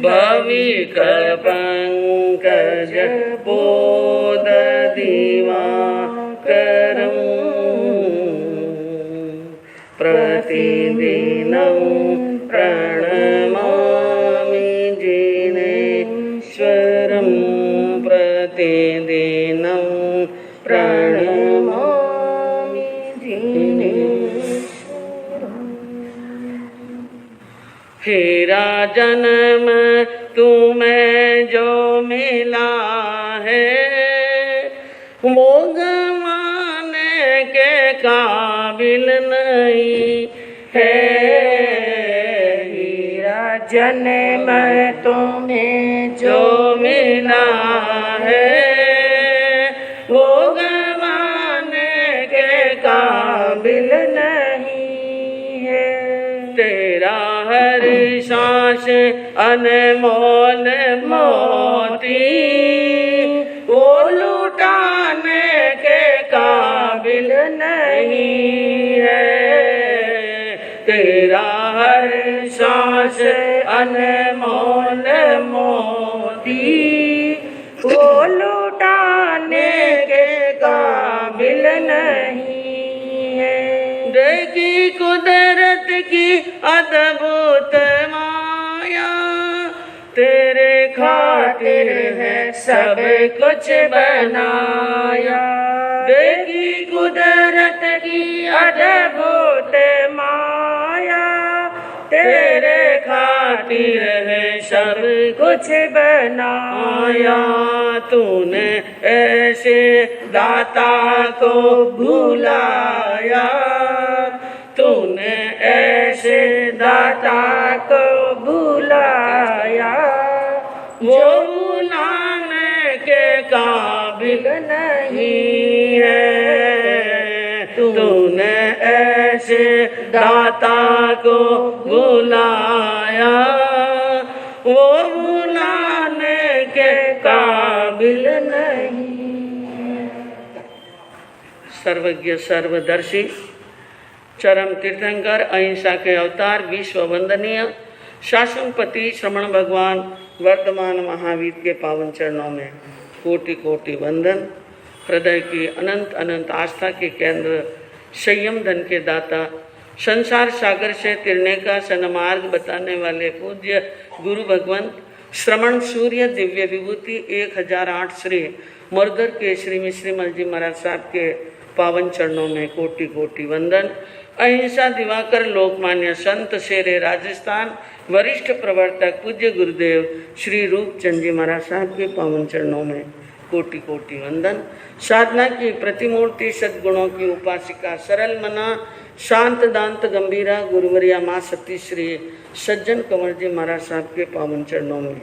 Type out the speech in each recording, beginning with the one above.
भविक पंकज बोध दिवाकरं प्रतिदिनं प्रणमामि जिनेश्वरं प्रतिदिनं प्रणमामि जिनेश्वरं। हेरा जन्म तुम्हें जो मिला है वो गंवाने के काबिल नहीं है। हीरा जन्म तुम्हें जो मिला है वो गंवाने के काबिल नहीं है। तेरा हर सांस अनमोल मोती वो लुटाने के काबिल नहीं है। तेरा हर सांस अनमोल मोती वो लुटाने के काबिल नहीं है। देखी कुदरत की अद्भुत माया तेरे खातिर है सब कुछ बनाया। देखी कुदरत की अद्भुत माया तेरे खातिर है सब कुछ बनाया। तूने ऐसे दाता को भुलाया। तूने ऐसे दाता को बुलाया वो बुलाने के काबिल नहीं है। तूने ऐसे दाता को बुलाया वो बुलाने के काबिल नहीं। सर्वज्ञ सर्वदर्शी चरम तीर्थंकर अहिंसा के अवतार विश्व वंदनीय शासनपति श्रमण भगवान वर्तमान महावीर के पावन चरणों में कोटि कोटि वंदन। हृदय की अनंत अनंत आस्था के केंद्र, संयम धन के दाता, संसार सागर से तिरने का सन्मार्ग बताने वाले पूज्य गुरु भगवंत श्रमण सूर्य दिव्य विभूति 1008 श्री मुरदर के श्री मिश्रीमल जी महाराज साहब के पावन चरणों में कोटि कोटि वंदन। अहिंसा दिवाकर लोकमान्य संत शेरे राजस्थान वरिष्ठ प्रवर्तक पूज्य गुरुदेव श्री रूपचंद जी महाराज साहब के पावन चरणों में कोटि कोटि वंदन। साधना की प्रतिमूर्ति सद्गुणों की उपासिका सरल मना शांत दांत गंभीरा गुरुवरिया माँ सती श्री सज्जन कंवर जी महाराज साहब के पावन चरणों में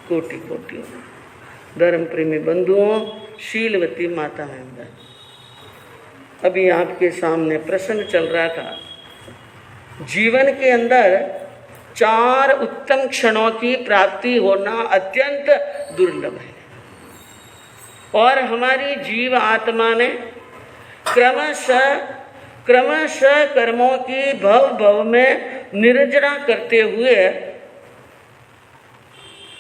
कोटि कोटि। धर्म प्रेमी बंधुओं, शीलवती माता है, अभी आपके सामने प्रसंग चल रहा था। जीवन के अंदर 4 उत्तम क्षणों की प्राप्ति होना अत्यंत दुर्लभ है और हमारी जीव आत्मा ने क्रमशः कर्मों की भव भव में निर्जरा करते हुए,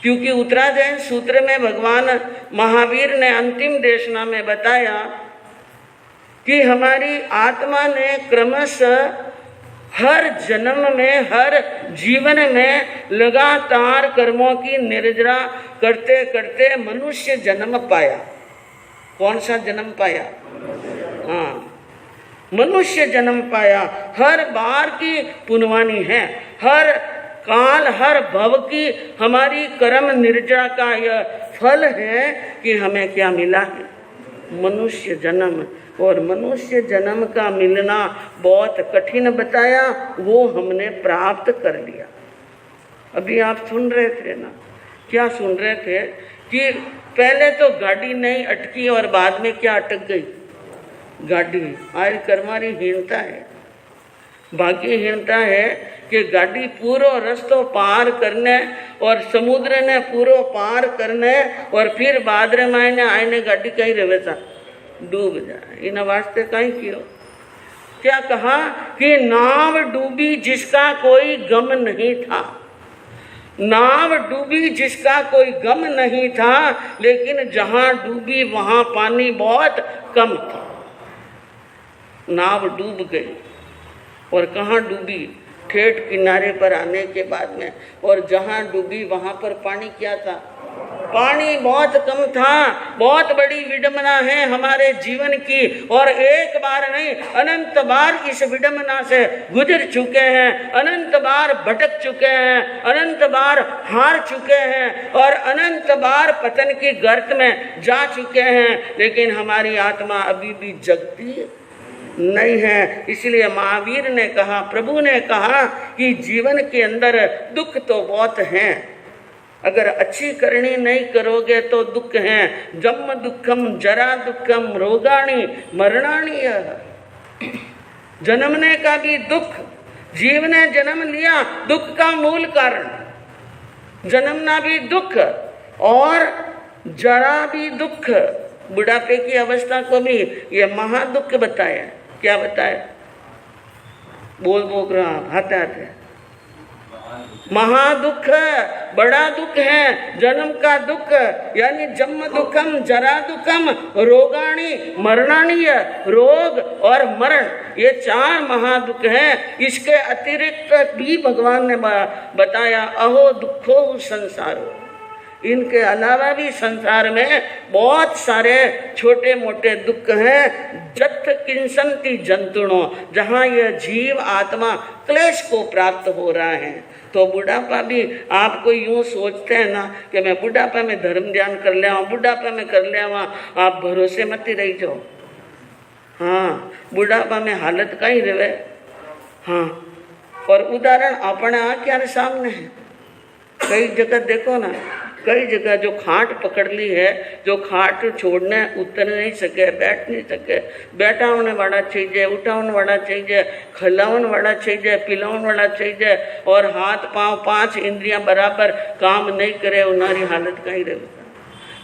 क्योंकि उत्तराध्ययन सूत्र में भगवान महावीर ने अंतिम देशना में बताया कि हमारी आत्मा ने क्रमशः हर जन्म में हर जीवन में लगातार कर्मों की निर्जरा करते करते मनुष्य जन्म पाया। कौन सा जन्म पाया? हाँ, मनुष्य जन्म पाया। हर बार की पुण्यवानी है, हर काल हर भव की हमारी कर्म निर्जरा का यह फल है कि हमें क्या मिला है? मनुष्य जन्म। और मनुष्य जन्म का मिलना बहुत कठिन बताया, वो हमने प्राप्त कर लिया। अभी आप सुन रहे थे ना, क्या सुन रहे थे कि पहले तो गाड़ी नहीं अटकी और बाद में क्या अटक गई? गाड़ी। आज कर्मारी हीनता है, भाग्यहीनता है कि गाड़ी पूरा रास्ता पार करने और समुद्र ने पूरा पार करने और फिर बादरे मायने आईने गाड़ी कहीं रहे था डूब जाए। इन वास्ते कहीं क्यों क्या कहा कि नाव डूबी जिसका कोई गम नहीं था। नाव डूबी जिसका कोई गम नहीं था, लेकिन जहां डूबी वहां पानी बहुत कम था। नाव डूब गई और कहाँ डूबी? ठेठ किनारे पर आने के बाद में। और जहां डूबी वहां पर पानी क्या था? पानी बहुत कम था। बहुत बड़ी विडंबना है हमारे जीवन की, और एक बार नहीं अनंत बार इस विडंबना से गुजर चुके हैं, अनंत बार भटक चुके हैं, अनंत बार हार चुके हैं और अनंत बार पतन की गर्त में जा चुके हैं, लेकिन हमारी आत्मा अभी भी जगती नहीं है। इसलिए महावीर ने कहा, प्रभु ने कहा कि जीवन के अंदर दुख तो बहुत हैं, अगर अच्छी करनी नहीं करोगे तो दुख हैं। जन्म दुखम जरा दुखम रोगाणी मरणाणी। जन्मने का भी दुख, जीव ने जन्म लिया दुख का मूल कारण, जन्मना भी दुख और जरा भी दुख। बुढ़ापे की अवस्था को भी ये महादुख बताया। क्या बताया? बोल रहा हाथे हाथे। महादुख, बड़ा दुख है जन्म का दुख, यानी जन्म दुखम जरा दुखम रोगाणी मरणाणी। रोग और मरण ये चार महादुख हैं। इसके अतिरिक्त भी भगवान ने बताया, अहो दुखो संसारो। इनके अलावा भी संसार में बहुत सारे छोटे मोटे दुख हैं। जत किंसंति जंतुणो, जहाँ यह जीव आत्मा क्लेश को प्राप्त हो रहा है। तो बुढ़ापा भी आपको यूँ सोचते हैं ना कि मैं बुढ़ापा में धर्म ध्यान कर लिया, बुढ़ापा में कर लिया, आप भरोसे मत ही रही जाओ। हाँ, बुढ़ापा में हालत का ही रहे। हाँ, और उदाहरण अपने आँख सामने है। कई जगह देखो ना, कई जगह जो खाट पकड़ ली है, जो खाट छोड़ने उतर नहीं सके, बैठ नहीं सके, बैठाने वाला चाहिए, उठाने वाला चाहिए, खिलाने वाला चाहिए, पिलाने वाला चाहिए, और हाथ पांव पांच इंद्रियां बराबर काम नहीं करे, उनारी हालत का ही रहे।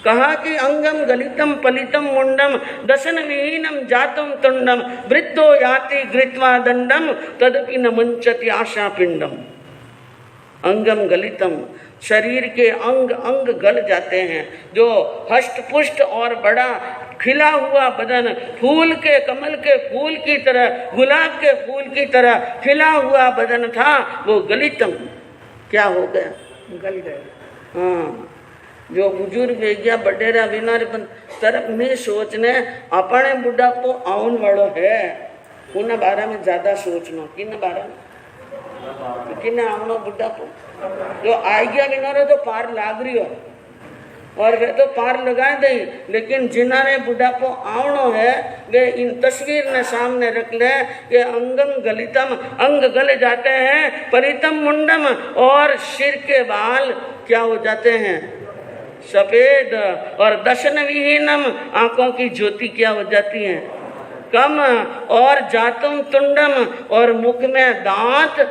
कहा कि अंगम गलितम पलितम मुंडम दशन विहीनम जातम तुंडम वृद्धो याति घृत्वा दंडम तदपि न मुंचति आशा पिंडम। अंगम गलितम, शरीर के अंग अंग गल जाते हैं। जो हष्ट पुष्ट और बड़ा खिला हुआ बदन, फूल के कमल के फूल की तरह, गुलाब के फूल की तरह खिला हुआ बदन था, वो गलितम क्या हो गया? गल गया। हाँ, जो बुजुर्ग हो गया बडेरा विनार तरफ नहीं सोचने, अपने बुढ़ापो आउन वालों है, उन बारे में ज्यादा सोचना। किन बारे में? किन आवनो बुढ़ापो जो आई गया विनारे तो पार लाग रही हो, और वे तो पार लगा दे, लेकिन जिन्होंने बुढ़ापो आवनो है वे इन तस्वीर ने सामने रख ले कि अंगम गलितम, अंग गल जाते हैं, परितम मुंडम, और सिर के बाल क्या हो जाते हैं? सफेद, और दशन विहीनम, आंखों की ज्योति क्या हो जाती है? कम, और जातुम तुंडम, और मुख में दांत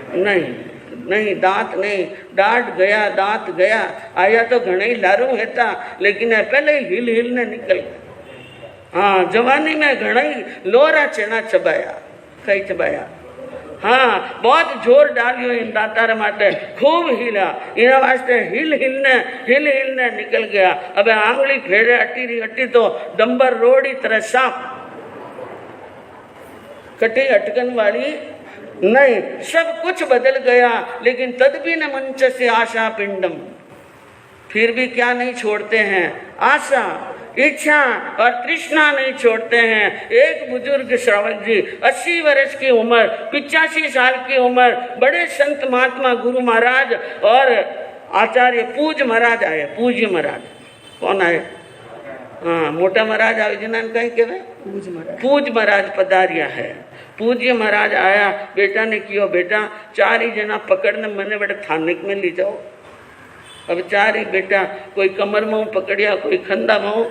नहीं, दांत नहीं, डांट गया, दांत गया, आया तो घने ही लारू हेता, लेकिन पहले ही हिल ने निकल गया। हाँ, जवानी में घना ही लोरा चना चबाया, कई चबाया। हाँ, बहुत जोर डालियो इन दातार माटे, खूब हिला, इना वास्ते हिल हिलने निकल गया। अब आंगली फेरे अटी तो डंबर रोड़ी तरह सांप, कटी अटकन वाली नहीं, सब कुछ बदल गया। लेकिन तद भी न मंच से आशा पिंडम, फिर भी क्या नहीं छोड़ते हैं? आशा, इच्छा और तृष्णा नहीं छोड़ते हैं। एक बुजुर्ग श्रावक जी 80 वर्ष की उम्र, 85 साल की उम्र, बड़े संत महात्मा गुरु महाराज और आचार्य पूज महाराज आए। पूज्य महाराज कौन आए? हाँ, मोटा महाराज आए जिन्होंने कहीं के पूज महाराज पधारिया है। पूज्य महाराज आया, बेटा ने कियो, बेटा 4 ही जना पकड़ने मैंने बड़े थानिक में ले जाओ। अब 4 ही बेटा, कोई कमर में पकड़िया, कोई खंदा में,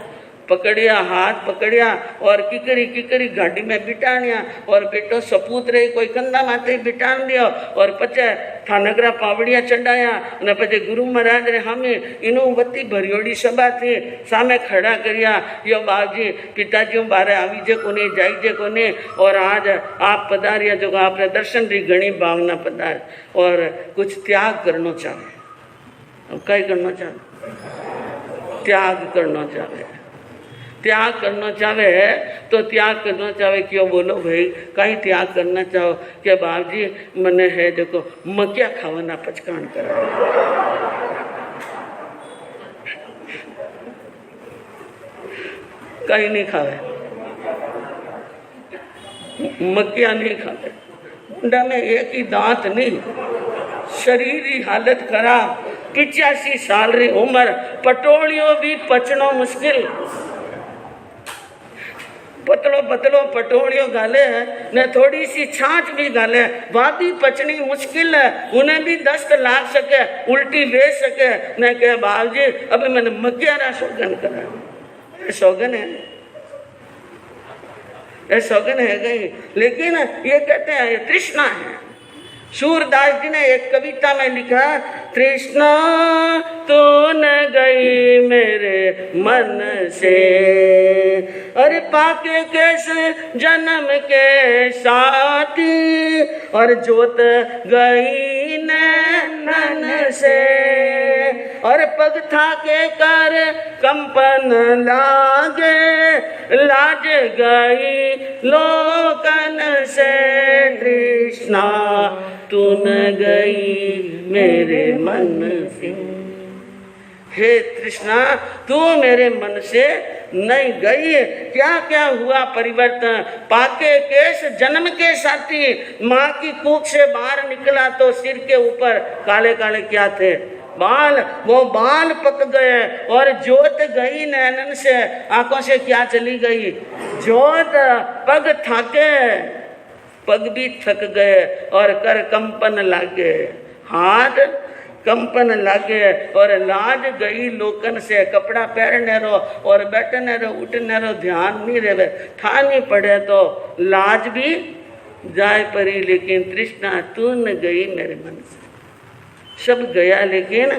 पकड़िया, हाथ पकड़िया और किकरी किकरी गाड़ी में बिठानिया और बेटो सपूत रही कोई कंधा माथे बिठान दियो और पचे थानगरा पावड़िया चढ़ाया ने पचे गुरु महाराज रे हमें इनु बत्ती भरियोड़ी सभा थी सामे खड़ा करिया यो बाबजी पिताजी बारे आवी जे कोने जाई जे कोने और आज आप पधारिया जो आपने दर्शन री घणी भावना पधार और कुछ त्याग करना चाहे। अब कई करना चाहे, त्याग करना चाहे, त्याग करना चाहे तो त्याग करना चाहे क्यों बोलो भाई कहीं त्याग करना चाहो कि बाप जी मने है देखो मक्या खावाना पचकान कर कहीं नहीं खावे, मक्या नहीं खावे, मुंडा में एक ही दांत नहीं, शरीर की हालत खराब, 85 साल री उम्र, पटोलियों भी पचनो मुश्किल, पतलो पतलो पटोलियों गाले है न थोड़ी सी छाछ भी गाले वह भी पचनी मुश्किल है, उन्हें भी दस्त लाग सके, उल्टी ले सके न कहे बाबू जी अभी मैंने मक्यारा सौगन करा, सौगन है, ये सौगन है गई। लेकिन ये कहते हैं ये तृष्णा है। सूरदास जी ने एक कविता में लिखा तृष्णा तो न गई मेरे मन से, अरे पाके कैसे जन्म के साथी और जोत गई नैनन से, और पग था के कर कंपन लागे, लाज गई लोकन से, तृष्णा तू न गई मेरे मन से, हे तृष्णा तू मेरे मन से नहीं गई। क्या क्या हुआ परिवर्तन, पाके केश जन्म के साथी, माँ की कूख से बाहर निकला तो सिर के ऊपर काले काले क्या थे बाल, वो बाल पक गए और जोत गई नैनन से, आंखों से क्या चली गई जोत, पग थके, पग भी थक गए और कर कंपन लागे, हाथ कंपन लागे और लाज गई लोकन से, कपड़ा पहनने रो और बैठने रो उठने रो ध्यान नहीं रहे, था नहीं पड़े तो लाज भी जाए परी, लेकिन तृष्णा तू न गई मेरे मन से, सब गया लेकिन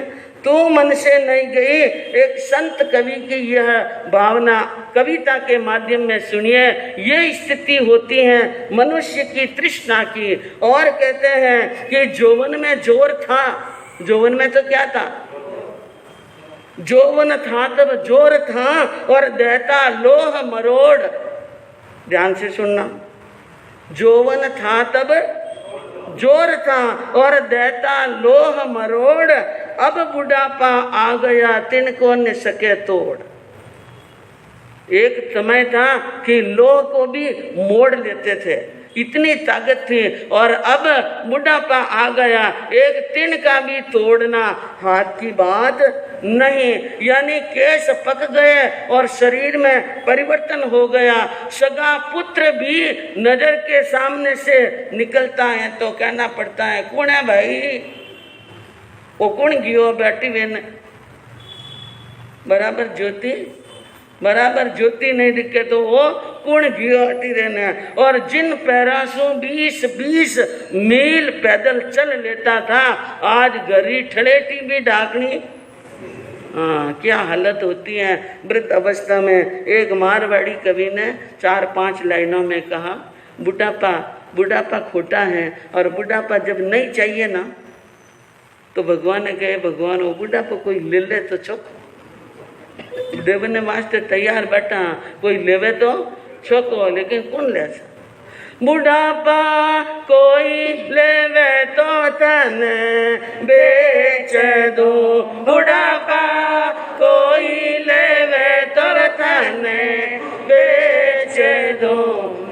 तू मन से नहीं गई। एक संत कवि की यह भावना कविता के माध्यम में सुनिए, ये स्थिति होती है मनुष्य की तृष्णा की। और कहते हैं कि जौवन में जोर था, जौवन में तो क्या था, जौवन था तब जोर था और देता लोह मरोड़, ध्यान से सुनना, जौवन था तब जोर था और देता लोह मरोड़, अब बुढ़ापा आ गया तिनको न सके तोड़। एक समय था कि लोह को भी मोड़ लेते थे, इतनी ताकत थी, और अब बुढ़ापा आ गया, एक तिन का भी तोड़ना हाथ की बात नहीं, यानी केश पक गए और शरीर में परिवर्तन हो गया। सगा पुत्र भी नजर के सामने से निकलता है तो कहना पड़ता है कौन है भाई, वो कौन गियो बेटी बहन, बराबर ज्योति, बराबर ज्योति नहीं दिखे तो वो कौन गियो हटी रहना। और जिन पैरासों 20-20 मील पैदल चल लेता था, आज घरी ठलेटी भी ढाकनी, क्या हालत होती है वृद्ध अवस्था में। एक मारवाड़ी कवि ने 4-5 लाइनों में कहा, बुढ़ापा बुढ़ापा खोटा है, और बुढ़ापा जब नहीं चाहिए ना तो भगवान ने कहे भगवान वो बुढ़ापा कोई ले ले तो चुप, देवने वास्ते तैयार बैठा, कोई लेवे तो छोको, लेकिन कौन ले, बुढ़ापा कोई लेवे तो तन बेच दो, बुढ़ापा कोई लेवे तो तन बेच दो,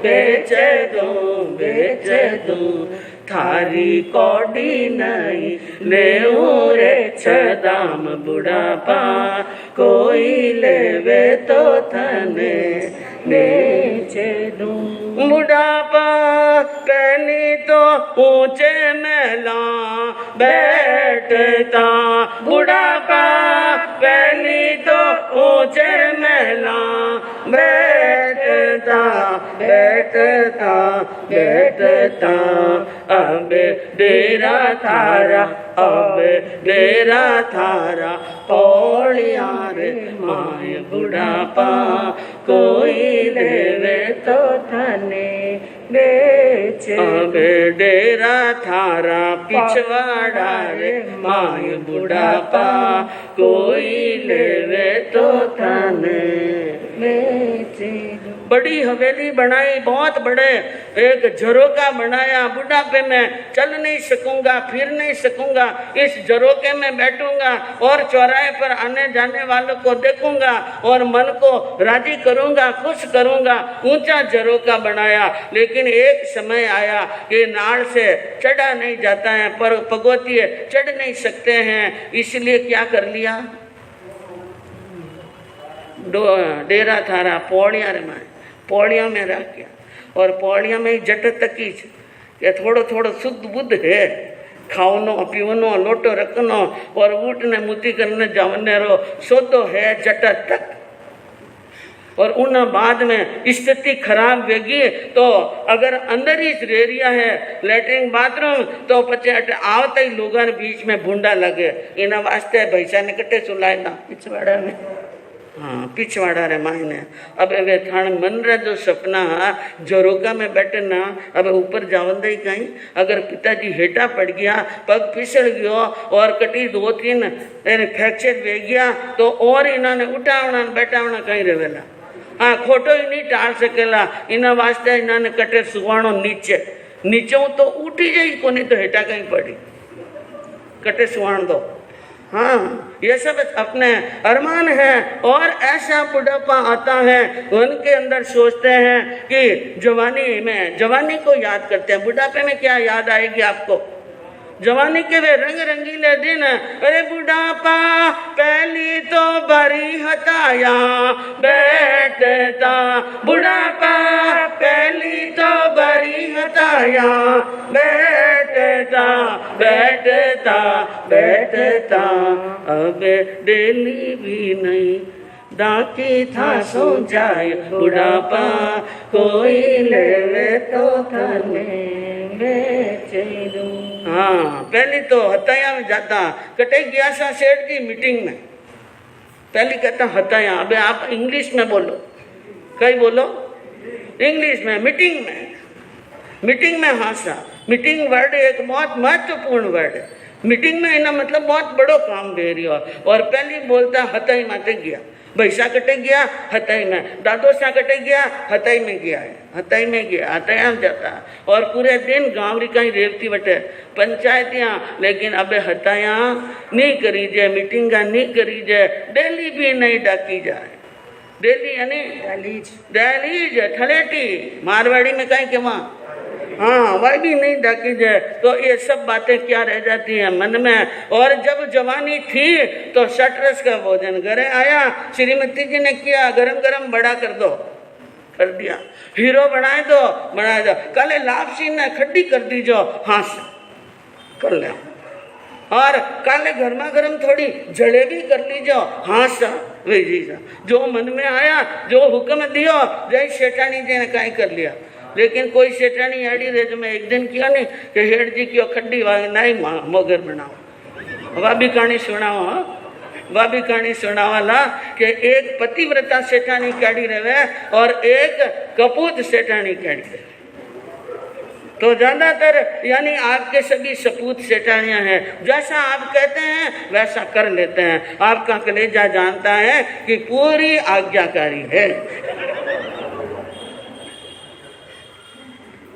बेच दो, बेच दो, थारी कौड़ी नहीं ले रे छदाम, बुढ़ापा कोई लेवे तो थने बेच दो, बुढ़ापा पहनी तो ऊंचे महला बैठता बुढ़ापा पहली तो ऊंचे महला बैठता बैठता बैठता अब डेरा थारा अब डेरा थारा पौड़िया रे माय बुढ़ापा कोई लेवे तो थाने बेचे अब डेरा थारा पिछवाड़ा रे माय बुढ़ापा कोई लेवे तो थाने बेचे बड़ी हवेली बनाई, बहुत बड़े एक झरोका बनाया। बुढ़ापे में चल नहीं सकूंगा, फिर नहीं सकूंगा, इस झरोके में बैठूंगा और चौराहे पर आने जाने वालों को देखूंगा और मन को राजी करूंगा, खुश करूंगा। ऊंचा झरोका बनाया, लेकिन एक समय आया कि नाड़ से चढ़ा नहीं जाता है, पर पगोतिये चढ़ नहीं सकते हैं, इसलिए क्या कर लिया, डेरा थारा पौड़िया रे माए पौड़िया में रह गया। और पौड़िया में जट तकी के थोड़ो थोड़ो शुद्ध बुद्ध है, खावनो पीवनो लोटो रखनो और उठने मुती करने जावने रो सोतो है जट तक। और उन बाद में स्थिति खराब वेगी तो अगर अंदर ही रेरिया है लेटरिन बाथरूम तो पचे अट आवते ही लोगन बीच में भूंडा लगे। इना वास्ते भैसा ने कटे सुलाए ना पिछवाड़ा में, हाँ पिछवाड़ा रे मायने। अब वे थान मन रे जो सपना झरोका में बैठे ना, अब ऊपर जावन दे कहीं अगर पिताजी हेठा पड़ गया, पग फिसल गयो और कटी 2-3 फ्रैक्चर वे गया तो और इन्होंने उठावना बैठावना कहीं रहेला। हाँ खोटो ही नहीं टाल सकेला, इना वास्ते इन्होंने कटे सुवाणो नीचे नीचे तो उठी जाई को नहीं तो हेठा कहीं पड़ी कटे सुवाण दो। हाँ ये सब अपने अरमान है। और ऐसा बुढ़ापा आता है उनके अंदर सोचते हैं कि जवानी में जवानी को याद करते हैं। बुढ़ापे में क्या याद आएगी आपको, जवानी के वे रंग रंगीले दिन। अरे बुढ़ापा पहली तो भरी हताया बैठता बुढ़ापा पहली तो भरी हताया बैठता बैठता बैठता अब डेली भी नहीं डाकी था सो जाए बुढ़ापा कोई लेवे तो थाने बेचे दूं। हाँ पहले तो हताया में जाता, कटे गया सा सेठ की मीटिंग में, पहले कहता हताया। अबे आप इंग्लिश में बोलो, कहीं बोलो इंग्लिश में। मीटिंग में हासा, मीटिंग वर्ड एक बहुत महत्वपूर्ण वर्ड है। मीटिंग में इना मतलब बहुत बड़ो काम दे रही हो। और पहले बोलता हताई माते गया, भैसा कटे गया हताई में, दादो सा कटे गया हताई में गया है, हताई में गया हताया में जाता। और पूरे दिन गाँव री कहीं रेवती बटे पंचायतियाँ, लेकिन अबे हताया नहीं करी जाए, मीटिंगा नहीं करी जाए, डेली भी नहीं डाकी जाए। डेली यानी दहलीज ठलेटी मारवाड़ी में कहीं के वहाँ, हाँ वह भी नहीं डाकी जाए। तो ये सब बातें क्या रह जाती हैं मन में। और जब जवानी थी तो शटरस का भोजन घरे आया, श्रीमती जी ने किया गरम गरम बड़ा कर दो, कर दिया। हीरो बनाए दो, बना दो। कल लापसी ने खड्डी कर दी जो, हाँ कर ले। और काले गर्मा गर्म थोड़ी जलेबी कर लीजो, हाँ सा वे जी सा। जो मन में आया, जो हुक्म दियो, जय सेठानी जी ने कहीं कर लिया। लेकिन कोई सेठानी आड़ी रहे जो मैं एक दिन किया नहीं कि हेठ जी की खड्डी नहीं मोगर बनाओ। वह भी कहानी सुनाओ, वह भी कहानी सुनावाला कि एक पतिव्रता सेठानी काढ़ी रहे और एक कपूत सेठानी काढ़ी रहे। तो ज्यादातर यानी आपके सभी सपूत सेठानियां हैं, जैसा आप कहते हैं वैसा कर लेते हैं। आपका कलेजा जानता है कि पूरी आज्ञाकारी है।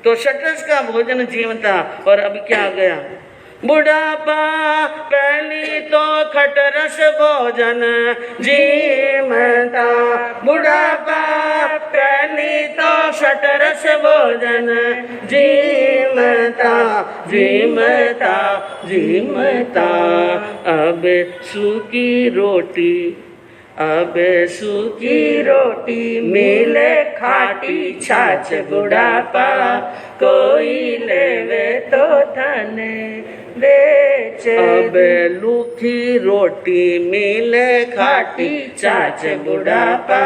तो शटरस का भोजन जीवता। और अब क्या गया, बुढ़ापा पहली तो खटरस भोजन जीवता, बुढ़ापा पहली तो शटरस भोजन जीवता जीवता जीवता। अब सूखी रोटी, अब सूखी रोटी मिले खाटी छाछ बुढ़ापा कोई लेवे तो थाने बेच अब लूखी रोटी मिले खाटी छाछ बुढ़ापा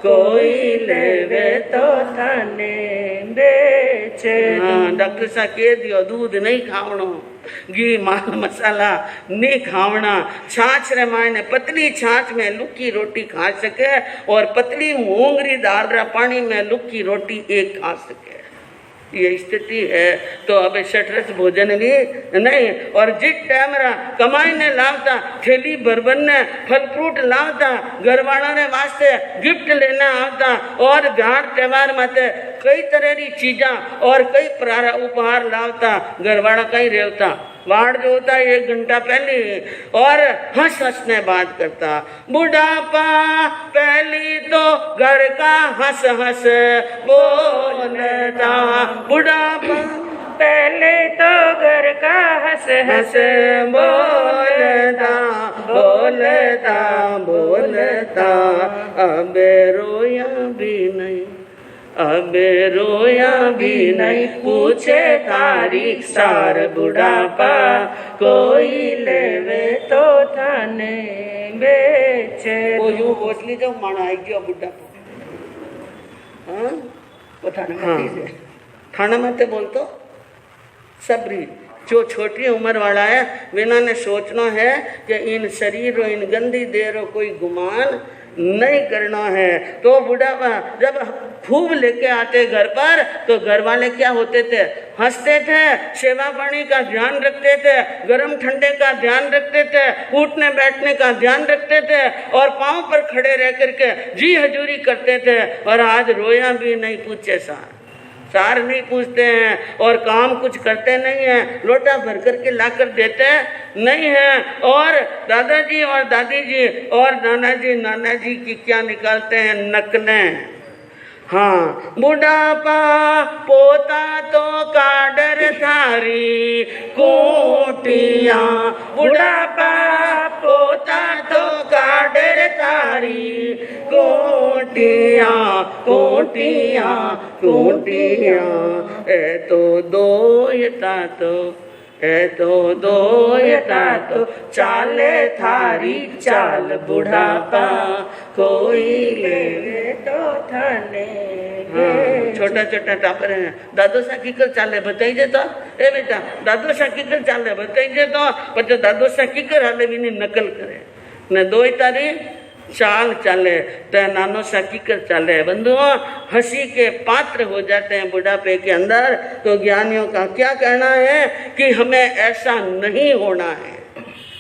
कोई लेवे तो थाने बेच हाँ, डॉक्टर साहब कह दियो दूध नहीं खावणो, घी माल मसाला नहीं खावना, छाछ रे मायने पतली छाछ में लुकी रोटी खा सके और पतली मूंगरी दाल रा पानी में लुकी रोटी एक खा सके। ये स्थिति है। तो अब शटरस भोजन भी नहीं। और जिस टाइम रा कमाई ने लावता थैली भरबन ने फल फ्रूट लावता, घरवाला ने वास्ते गिफ्ट लेना आवता और घाट त्योहार माते कई तरह की चीजा और कई प्रकार उपहार लावता, घरवाला कहीं रेवता वाड़ जो होता है 1 घंटा पहले और हंस हंस ने बात करता। बुढ़ापा पहली तो घर का हंस हंस बोलता, बुढ़ापा पहले तो घर का हंस हंस बोलता बोलता बोलता, अब रोया भी नहीं, अब रोया भी नहीं, पूछे तारीख सार बुढ़ापा कोई लेवे तो थाने बेच वो यूं बोसली जब माना आई गया बुढ़ापा। हाँ वो थाना में बोलतो सबरी जो छोटी उम्र वाला है विना ने सोचना है कि इन शरीर रो इन गंदी देह रो कोई गुमान नहीं करना है। तो बुढ़ापा जब खूब लेके आते घर पर तो घर वाले क्या होते थे, हंसते थे, सेवा पानी का ध्यान रखते थे, गर्म ठंडे का ध्यान रखते थे, उठने बैठने का ध्यान रखते थे और पांव पर खड़े रह करके जी हजूरी करते थे। और आज रोया भी नहीं, पूछे सार नहीं पूछते हैं और काम कुछ करते नहीं हैं, लोटा भर करके ला कर देते नहीं हैं। और दादाजी और दादी जी और नाना जी की क्या निकालते हैं, नकलें। हाँ, बुढ़ापा पोता तो काडर थारी कोटिया, बुढ़ापा पोता तो काडर थारी कोटिया कोटिया कोटिया, ए तो दोयता तो है तो दोयता तो चाले थारी चाल बुढ़ापा कोई लेवे तो थाने छोटा छोटा टापर है। दादो सा कीकर चाले बताइए तो, ए बेटा दादो सा कीकर चाले बताइए तो, पर दादो सा कीकर हाले भी नहीं नकल करे न दोई तारी चाल चाले तो नानो सा कीकर चाले। बंधुओं हंसी के पात्र हो जाते हैं बुढ़ापे के अंदर। तो ज्ञानियों का क्या कहना है कि हमें ऐसा नहीं होना है।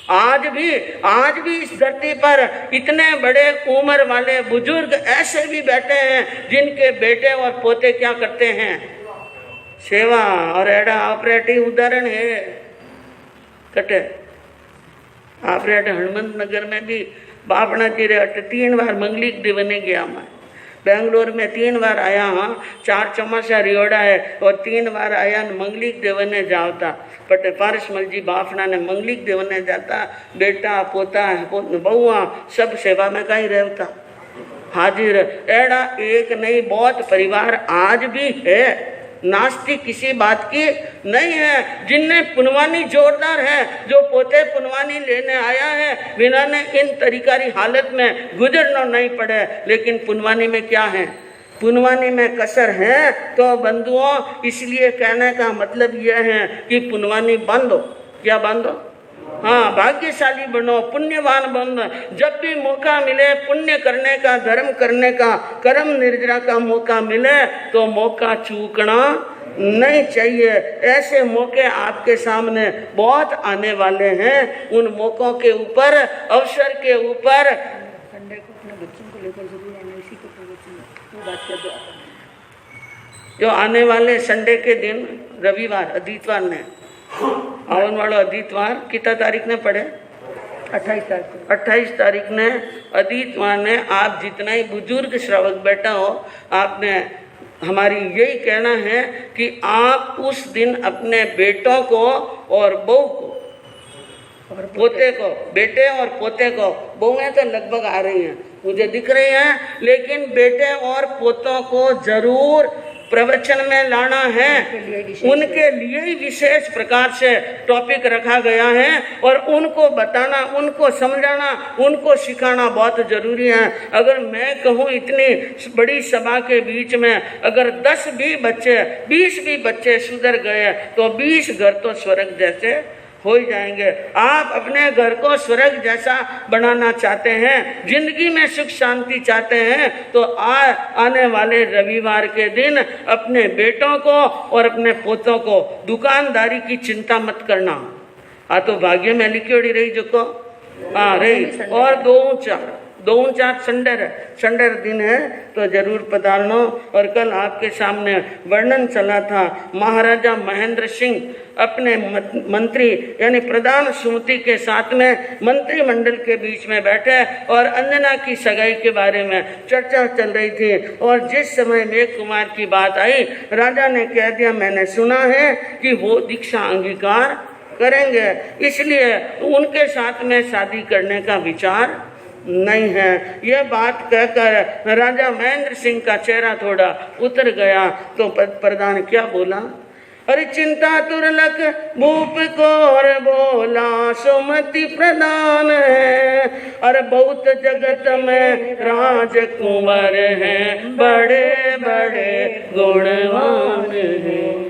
आज भी इस धरती पर इतने बड़े उम्र वाले बुजुर्ग ऐसे भी बैठे हैं जिनके बेटे और पोते क्या करते हैं, सेवा। और एडा ऑपरेटिव उदाहरण है कटे ऑपरेट हनुमंत नगर में भी बापना चिरे 3 बार मंगलिक देवने गया मैं। बेंगलोर में 3 बार आया, हाँ 4 चमासा रियोड़ा है और 3 बार आया मंगलिक देवने जावता। बट पारसमल जी बाफना ने मंगलिक देवने जाता, बेटा पोता बहुआ सब सेवा में कहीं रहता हाजिर। एड़ा एक नहीं बहुत परिवार आज भी है, नास्तिक किसी बात की नहीं है। जिनने पुनवानी जोरदार है, जो पोते पुनवानी लेने आया है बिना ने इन तरीकारी हालत में गुजरना नहीं पड़े। लेकिन पुनवानी में क्या है, पुनवानी में कसर है। तो बंधुओं इसलिए कहने का मतलब यह है कि पुनवानी बंद हो। क्या बंद हो? हाँ, भाग्यशाली बनो, पुण्यवान बनो। जब भी मौका मिले पुण्य करने का, धर्म करने का, कर्म निर्जरा का मौका मिले तो मौका चूकना नहीं चाहिए। ऐसे मौके आपके सामने बहुत आने वाले हैं। उन मौकों के ऊपर, अवसर के ऊपर संडे को अपने बच्चों को लेकर जरूर आना। इसी को बात कर दो। जो आने वाले संडे के दिन रविवार आदितवार ने आवन वाला आदितवार कितना तारीख ने पढ़े, 28 तारीख ने आदितवार ने आप जितना ही बुजुर्ग श्रावक बैठा हो, आपने हमारी यही कहना है कि आप उस दिन अपने बेटों को और बहू को और पोते को, बेटे और पोते को, बहुएं तो लगभग आ रही हैं मुझे दिख रही हैं, लेकिन बेटे और पोतों को जरूर प्रवचन में लाना है, उनके लिए ही विशेष प्रकार से टॉपिक रखा गया है और उनको बताना, उनको समझाना, उनको सिखाना बहुत जरूरी है। अगर मैं कहूँ इतनी बड़ी सभा के बीच में अगर 10 भी बच्चे, 20 भी बच्चे सुधर गए तो 20 घर तो स्वर्ग जैसे हो ही जाएंगे। आप अपने घर को स्वर्ग जैसा बनाना चाहते हैं, जिंदगी में सुख शांति चाहते हैं, तो आने वाले रविवार के दिन अपने बेटों को और अपने पोतों को दुकानदारी की चिंता मत करना। तो भाग्य में लिखी रही जो को रही। और 2-4 संडे दिन है तो जरूर पधारनो। और कल आपके सामने वर्णन चला था, महाराजा महेंद्र सिंह अपने मंत्री यानी प्रधान सुमति के साथ में मंत्रिमंडल के बीच में बैठे और अंजना की सगाई के बारे में चर्चा चल रही थी। और जिस समय मेघ कुमार की बात आई, राजा ने कह दिया मैंने सुना है कि वो दीक्षा अंगीकार करेंगे, इसलिए उनके साथ में शादी करने का विचार नहीं है। यह बात कहकर राजा महेंद्र सिंह का चेहरा थोड़ा उतर गया तो प्रधान क्या बोला, अरे चिंता तुरलक भूप को और बोला सुमति प्रधान है, और बहुत जगत में राजकुमार हैं, बड़े बड़े गुणवान हैं।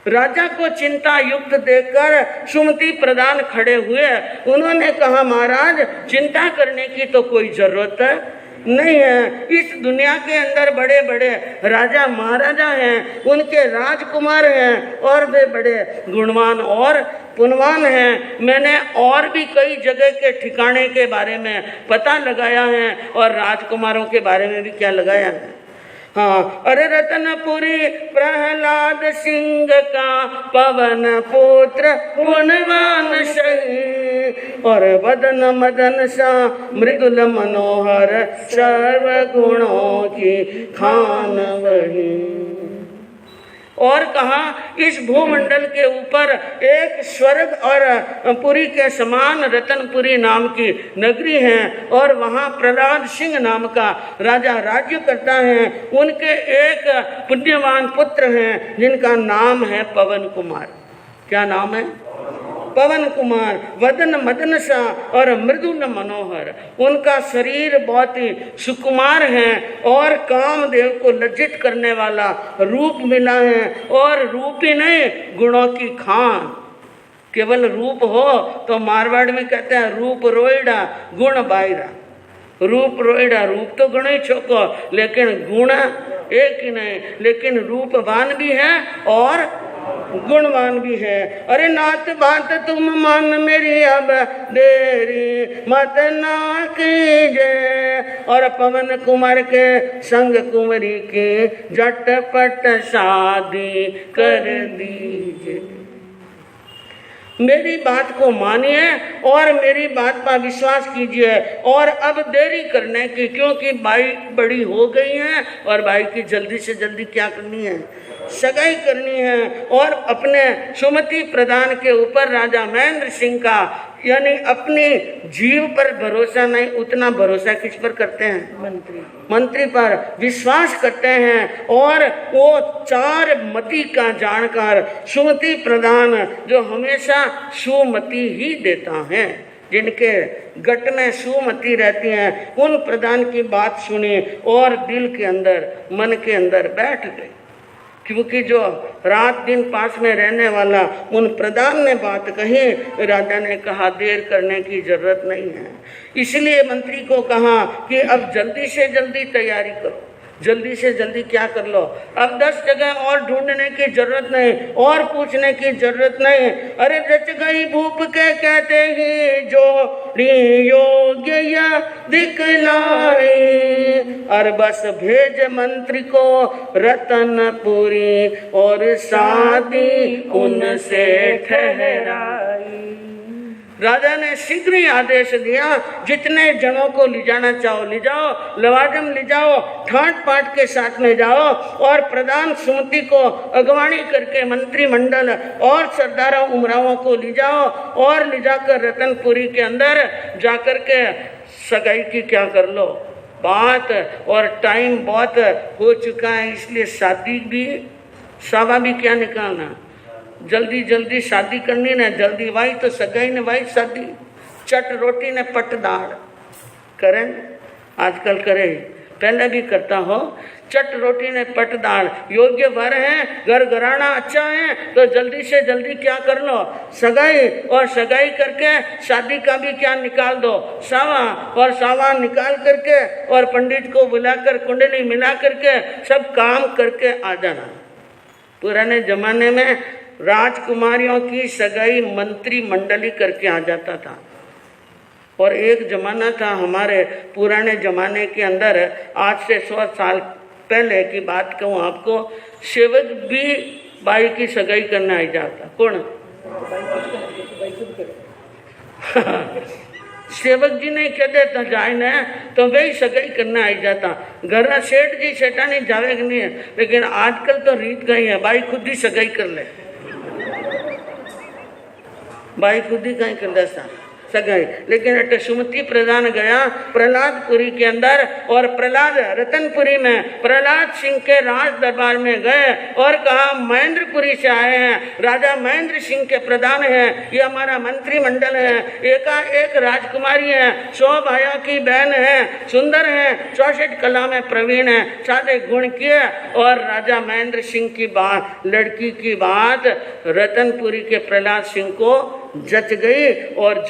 राजा को चिंता युक्त देखकर सुमति प्रधान खड़े हुए। उन्होंने कहा महाराज चिंता करने की तो कोई जरूरत नहीं है। इस दुनिया के अंदर बड़े बड़े राजा महाराजा हैं, उनके राजकुमार हैं और वे बड़े गुणवान और पुण्यवान हैं। मैंने और भी कई जगह के ठिकाने के बारे में पता लगाया है और राजकुमारों के बारे में भी क्या लगाया है। अरे रतनपुरी प्रहलाद सिंह का पवन पुत्र गुणवान सही, और वदन मदन सा मृदुल मनोहर सर्व गुणों की खान वही। और कहा इस भूमंडल के ऊपर एक स्वर्ग और पुरी के समान रतनपुरी नाम की नगरी है और वहाँ प्रहलाद सिंह नाम का राजा राज्य करता है। उनके एक पुण्यवान पुत्र हैं जिनका नाम है पवन कुमार। क्या नाम है? पवन कुमार। वदन मदन सा और मृदुल मनोहर, उनका शरीर बहुत ही सुकुमार है और कामदेव को लज्जित करने वाला रूप मिला है। और रूप ही नहीं, गुणों की खान। केवल रूप हो तो मारवाड़ में कहते हैं रूप रोइडा गुण बायरा। रूप रोइडा, रूप तो गुण ही छोको, लेकिन गुण एक ही नहीं, लेकिन रूपवान भी है और गुणवान भी है। अरे नाथ बात तुम मान मेरी अब देरी मत ना कीजिए, और पवन कुमार के संग कुंवरी की झटपट शादी कर दीजिए। मेरी बात को मानिए और मेरी बात पर विश्वास कीजिए, और अब देरी करने की, क्योंकि बाई बड़ी हो गई है और बाई की जल्दी से जल्दी क्या करनी है, सगाई करनी है। और अपने सुमति प्रधान के ऊपर राजा महेंद्र सिंह का यानी अपनी जीव पर भरोसा नहीं, उतना भरोसा किस पर करते हैं? मंत्री पर विश्वास करते हैं। और वो 4 मति का जानकार सुमति प्रधान जो हमेशा सुमति ही देता है, जिनके गट में सुमति रहती है, उन प्रधान की बात सुनी और दिल के अंदर, मन के अंदर बैठ गई। क्योंकि जो रात दिन पास में रहने वाला उन प्रधान ने बात कही, राजा ने कहा देर करने की जरूरत नहीं है। इसलिए मंत्री को कहा कि अब जल्दी से जल्दी तैयारी करो, जल्दी से जल्दी क्या कर लो। अब 10 जगह और ढूंढने की जरूरत नहीं और पूछने की जरूरत नहीं। अरे रच गई भूप के कहते ही जोड़ी योग्य या दिखलाई, और बस भेज मंत्री को रतनपुरी और शादी उनसे ठहराई। राजा ने शीघ्र ही आदेश दिया, जितने जनों को ले जाना चाहो ले जाओ, लवाजम ले जाओ, ठाट पाट के साथ में जाओ, और प्रधान सुमति को अगवानी करके मंत्रिमंडल और सरदारों उमरावों को ले जाओ और ले जाकर रतनपुरी के अंदर जाकर के सगाई की क्या कर लो, बात और टाइम बहुत हो चुका है, इसलिए शादी भी सावा भी क्या निकालना, जल्दी जल्दी शादी करनी ना, जल्दी वाई तो सगाई ने वाई शादी, चट रोटी ने पट दाड़ करें, आजकल करे, पहले भी करता हो, चट रोटी ने पट दाल, योग्य वर है, घर घराना अच्छा है तो जल्दी से जल्दी क्या कर लो, सगाई, और सगाई करके शादी का भी क्या निकाल दो, सावा, और सावा निकाल करके और पंडित को बुलाकर कुंडली मिला करके सब काम करके आ जाना। पुराने जमाने में राजकुमारियों की सगाई मंत्री मंडली करके आ जाता था। और एक जमाना था हमारे पुराने जमाने के अंदर, आज से 100 साल पहले की बात कहूँ आपको, सेवक भी बाई की सगाई करने आ जाता। कौन? सेवक जी नहीं कह देता जाए न तो वही सगाई करने आ जाता। घर सेठ जी सेठा नहीं जावे नहीं है, लेकिन आजकल तो रीत गई है, बाई खुद ही सगाई कर ले, बाई खुद ही कहीं कर देता सगाई। लेकिन अट सुमति प्रधान गया प्रहलादपुरी के अंदर, और प्रहलाद रतनपुरी में प्रहलाद सिंह के राज दरबार में गए और कहा महेंद्रपुरी से आए हैं, राजा महेंद्र सिंह के प्रधान हैं, ये हमारा मंत्रिमंडल है, एक राजकुमारी है, 100 भाइयों की बहन है, सुंदर है, 64 कला में प्रवीण है, सारे गुण किए। और राजा महेंद्र सिंह की बात, लड़की की बात रतनपुरी के प्रहलाद सिंह को जच गई और